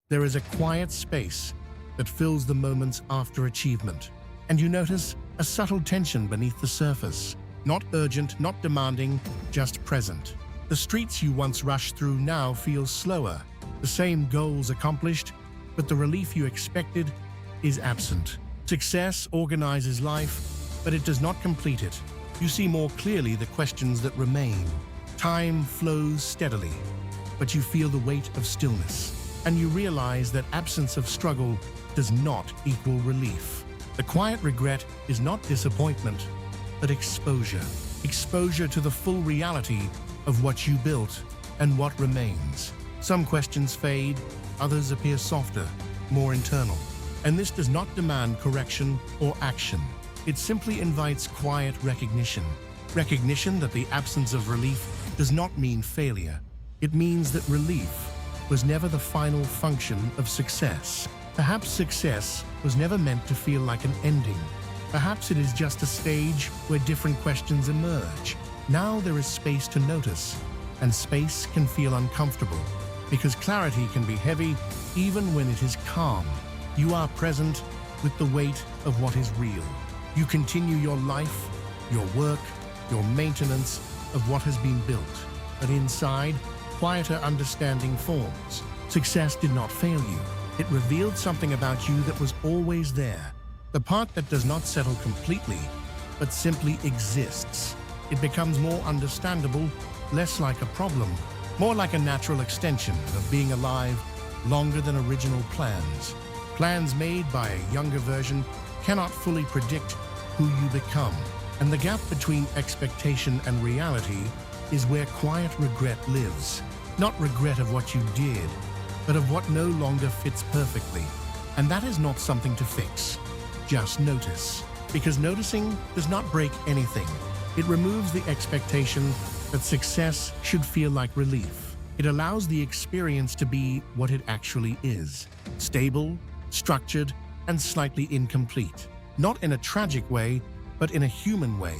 There is a quiet space that fills the moments after achievement, and you notice a subtle tension beneath the surface. Not urgent, not demanding, just present. The streets you once rushed through now feel slower. The same goals accomplished, but the relief you expected is absent. Success organizes life, but it does not complete it. You see more clearly the questions that remain. Time flows steadily, but you feel the weight of stillness, and you realize that absence of struggle does not equal relief. The quiet regret is not disappointment, but exposure. Exposure to the full reality of what you built and what remains. Some questions fade, others appear softer, more internal. And this does not demand correction or action. It simply invites quiet recognition. Recognition that the absence of relief does not mean failure. It means that relief was never the final function of success. Perhaps success was never meant to feel like an ending. Perhaps it is just a stage where different questions emerge. Now there is space to notice, and space can feel uncomfortable, because clarity can be heavy even when it is calm. You are present with the weight of what is real. You continue your life, your work, your maintenance of what has been built. But inside, quieter understanding forms. Success did not fail you. It revealed something about you that was always there. The part that does not settle completely, but simply exists. It becomes more understandable, less like a problem, more like a natural extension of being alive longer than original plans. Plans made by a younger version cannot fully predict who you become. And the gap between expectation and reality is where quiet regret lives. Not regret of what you did, but of what no longer fits perfectly. And that is not something to fix. Just notice. Because noticing does not break anything. It removes the expectation that success should feel like relief. It allows the experience to be what it actually is. Stable, structured, and slightly incomplete. Not in a tragic way, but in a human way.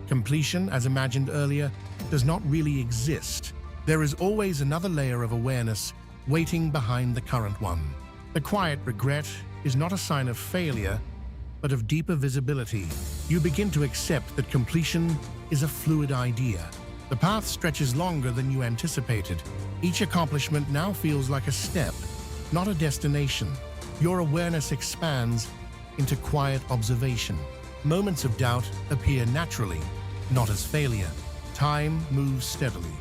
Completion, as imagined earlier, does not really exist. There is always another layer of awareness waiting behind the current one. The quiet regret is not a sign of failure, but of deeper visibility. You begin to accept that completion is a fluid idea. The path stretches longer than you anticipated. Each accomplishment now feels like a step, not a destination. Your awareness expands into quiet observation. Moments of doubt appear naturally, not as failure. Time moves steadily,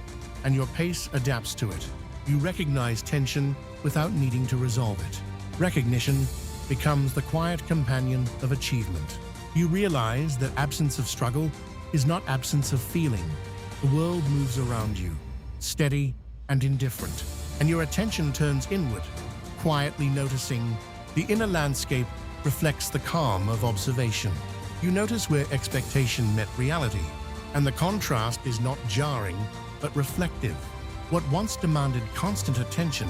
and your pace adapts to it. You recognize tension without needing to resolve it. Recognition becomes the quiet companion of achievement. You realize that absence of struggle is not absence of feeling. The world moves around you, steady and indifferent, and your attention turns inward, quietly noticing. The inner landscape reflects the calm of observation. You notice where expectation met reality, and the contrast is not jarring, but reflective. What once demanded constant attention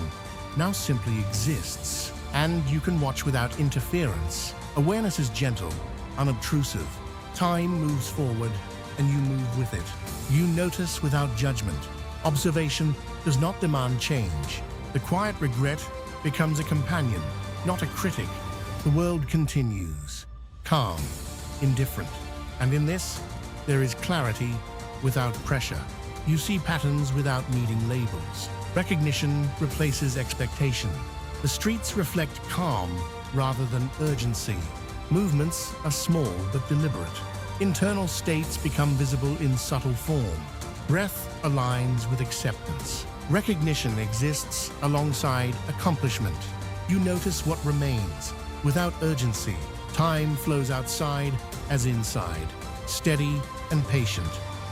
now simply exists, and you can watch without interference. Awareness is gentle, unobtrusive. Time moves forward, and you move with it. You notice without judgment. Observation does not demand change. The quiet regret becomes a companion, not a critic. The world continues, calm, indifferent. And in this, there is clarity without pressure. You see patterns without needing labels. Recognition replaces expectation. The streets reflect calm rather than urgency. Movements are small but deliberate. Internal states become visible in subtle form. Breath aligns with acceptance. Recognition exists alongside accomplishment. You notice what remains without urgency. Time flows outside as inside, steady and patient.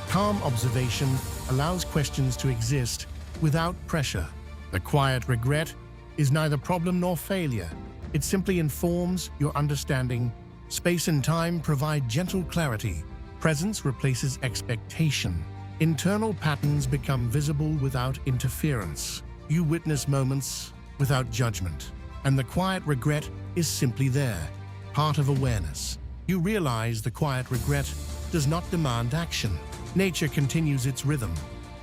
Calm observation allows questions to exist without pressure. The quiet regret is neither problem nor failure. It simply informs your understanding. Space and time provide gentle clarity. Presence replaces expectation. Internal patterns become visible without interference. You witness moments without judgment. And the quiet regret is simply there, part of awareness. You realize the quiet regret does not demand action. Nature continues its rhythm,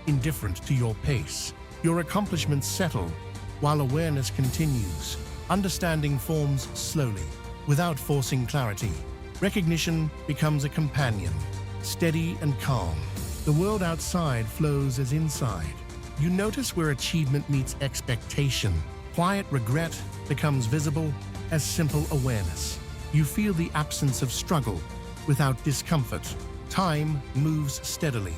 indifferent to your pace. Your accomplishments settle, While awareness continues, understanding forms slowly, without forcing clarity. Recognition becomes a companion, steady and calm. The world outside flows as inside. You notice where achievement meets expectation. Quiet regret becomes visible as simple awareness. You feel the absence of struggle without discomfort. Time moves steadily,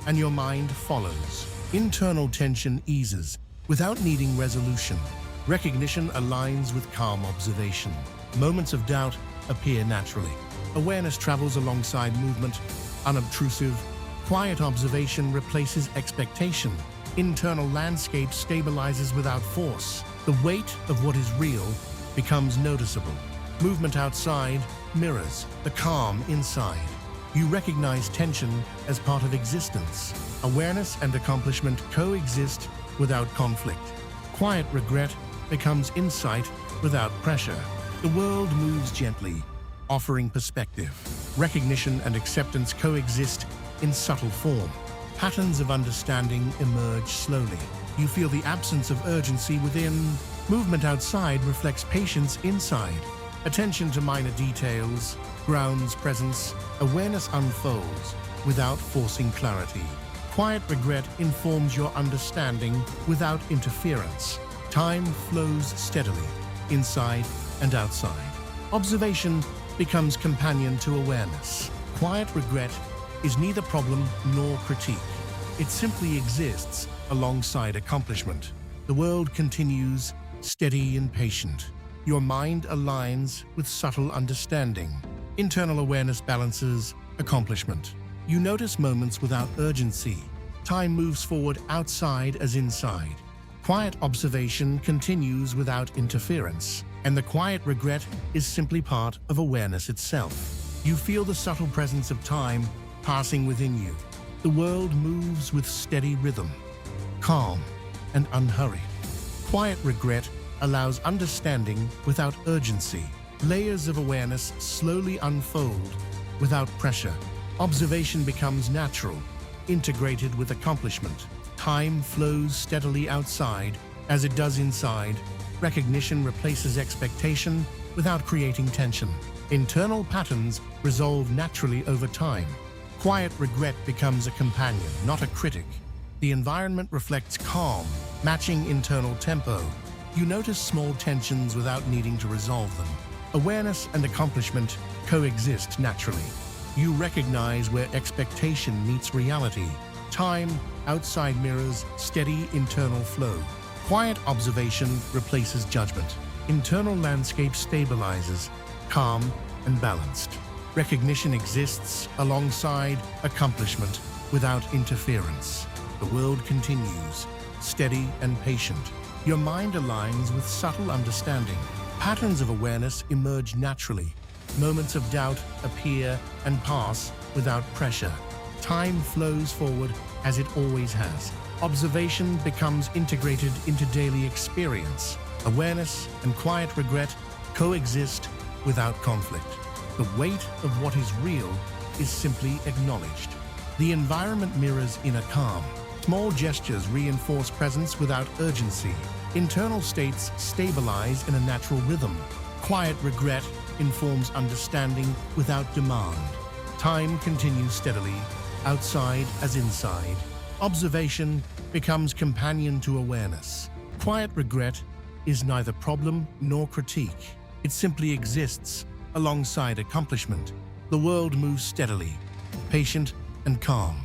and your mind follows. Internal tension eases without needing resolution. Recognition aligns with calm observation. Moments of doubt appear naturally. Awareness travels alongside movement, unobtrusive. Quiet observation replaces expectation. Internal landscape stabilizes without force. The weight of what is real becomes noticeable. Movement outside mirrors the calm inside. You recognize tension as part of existence. Awareness and accomplishment coexist without conflict. Quiet regret becomes insight without pressure. The world moves gently, offering perspective. Recognition and acceptance coexist in subtle form. Patterns of understanding emerge slowly. You feel the absence of urgency within. Movement outside reflects patience inside. Attention to minor details grounds presence. Awareness unfolds without forcing clarity. Quiet regret informs your understanding without interference. Time flows steadily, inside and outside. Observation becomes companion to awareness. Quiet regret is neither problem nor critique. It simply exists alongside accomplishment. The world continues, steady and patient. Your mind aligns with subtle understanding. Internal awareness balances accomplishment. You notice moments without urgency. Time moves forward outside as inside. Quiet observation continues without interference. And the quiet regret is simply part of awareness itself. You feel the subtle presence of time passing within you. The world moves with steady rhythm, calm and unhurried. Quiet regret allows understanding without urgency. Layers of awareness slowly unfold without pressure. Observation becomes natural, integrated with accomplishment. Time flows steadily outside as it does inside. Recognition replaces expectation without creating tension. Internal patterns resolve naturally over time. Quiet regret becomes a companion, not a critic. The environment reflects calm, matching internal tempo. You notice small tensions without needing to resolve them. Awareness and accomplishment coexist naturally. You recognize where expectation meets reality. Time outside mirrors steady internal flow. Quiet observation replaces judgment. Internal landscape stabilizes, calm and balanced. Recognition exists alongside accomplishment without interference. The world continues, steady and patient. Your mind aligns with subtle understanding. Patterns of awareness emerge naturally. Moments of doubt appear and pass without pressure. Time flows forward as it always has. Observation becomes integrated into daily experience. Awareness and quiet regret coexist without conflict. The weight of what is real is simply acknowledged. The environment mirrors inner calm. Small gestures reinforce presence without urgency. Internal states stabilize in a natural rhythm. Quiet regret informs understanding without demand. Time continues steadily, outside as inside. Observation becomes companion to awareness. Quiet regret is neither problem nor critique. It simply exists alongside accomplishment. The world moves steadily, patient and calm.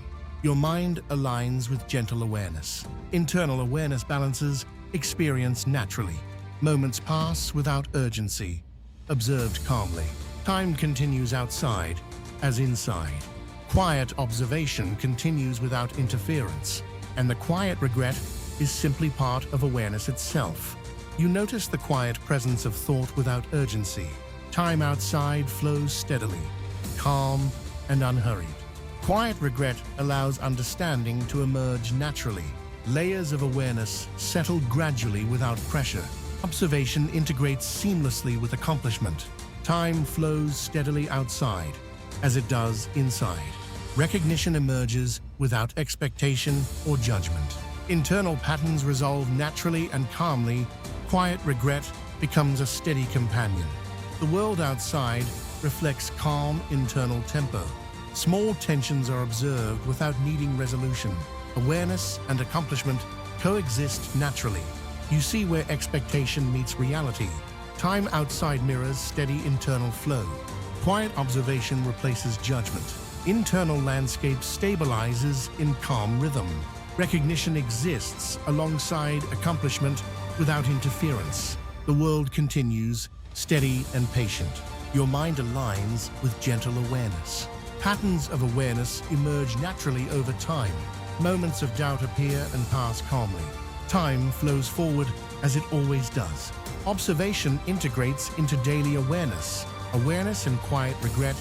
Your mind aligns with gentle awareness. Internal awareness balances experience naturally. Moments pass without urgency, observed calmly. Time continues outside as inside. Quiet observation continues without interference, and the quiet regret is simply part of awareness itself. You notice the quiet presence of thought without urgency. Time outside flows steadily, calm and unhurried. Quiet regret allows understanding to emerge naturally. Layers of awareness settle gradually without pressure. Observation integrates seamlessly with accomplishment. Time flows steadily outside, as it does inside. Recognition emerges without expectation or judgment. Internal patterns resolve naturally and calmly. Quiet regret becomes a steady companion. The world outside reflects calm internal tempo. Small tensions are observed without needing resolution. Awareness and accomplishment coexist naturally. You see where expectation meets reality. Time outside mirrors steady internal flow. Quiet observation replaces judgment. Internal landscape stabilizes in calm rhythm. Recognition exists alongside accomplishment without interference. The world continues, steady and patient. Your mind aligns with gentle awareness. Patterns of awareness emerge naturally over time. Moments of doubt appear and pass calmly. Time flows forward as it always does. Observation integrates into daily awareness. Awareness and quiet regret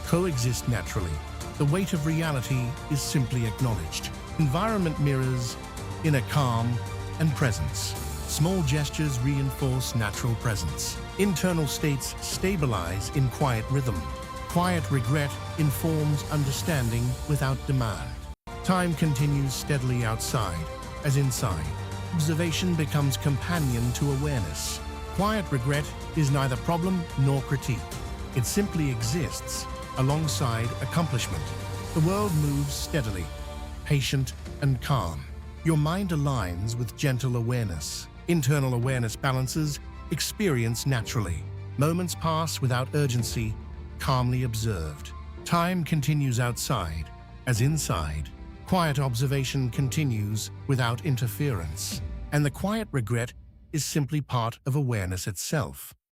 coexist naturally. The weight of reality is simply acknowledged. Environment mirrors inner calm and presence. Small gestures reinforce natural presence. Internal states stabilize in quiet rhythm. Quiet regret informs understanding without demand. Time continues steadily outside as inside. Observation becomes companion to awareness. Quiet regret is neither problem nor critique. It simply exists alongside accomplishment. The world moves steadily, patient and calm. Your mind aligns with gentle awareness. Internal awareness balances experience naturally. Moments pass without urgency, calmly observed. Time continues outside as inside. Quiet observation continues without interference. And the quiet regret is simply part of awareness itself.